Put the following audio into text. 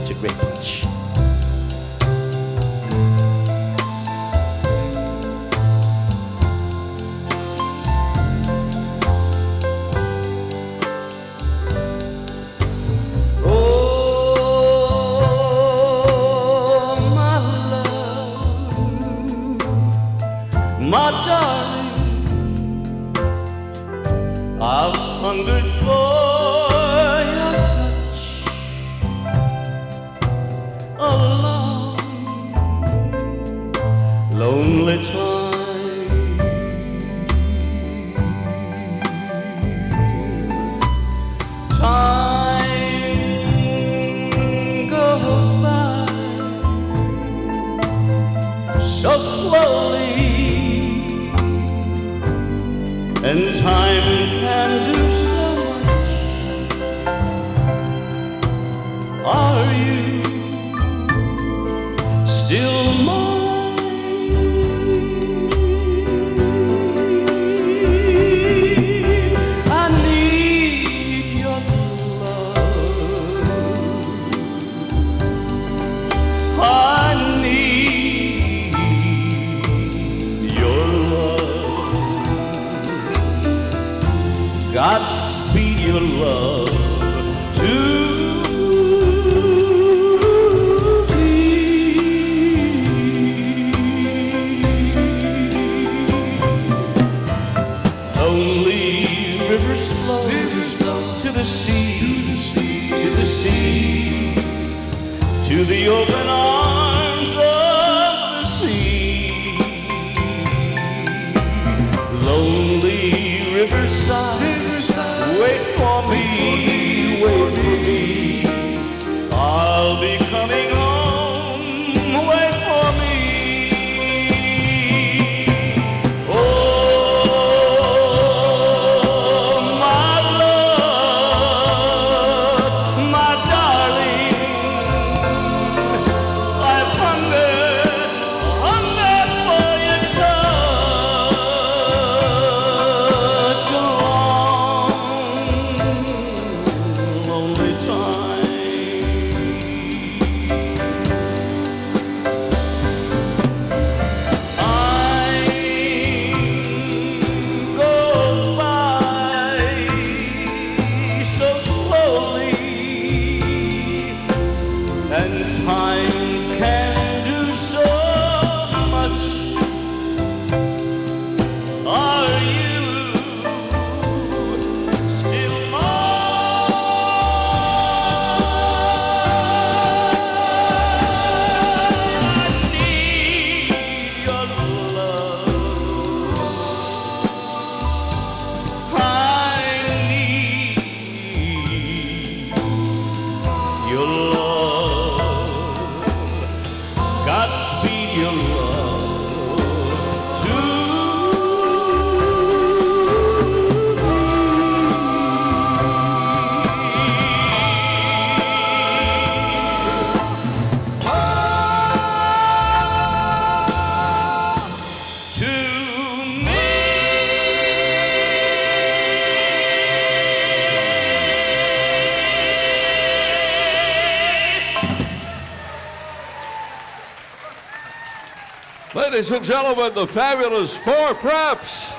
such a great bunch. My darling, I've hungered for your touch a long, lonely time. Time goes by so slowly, and time can do so much. Are you still mine? I need your love. I need your love. Godspeed your love to me. Lonely rivers flow to the sea, to the sea, to the open arms of the sea. Lonely riverside, wait for me, wait for me. I'll be coming home, wait for me. Oh, my love, my darling, I've hungered for your touch. Lonely Ladies and gentlemen, the fabulous Four Preps.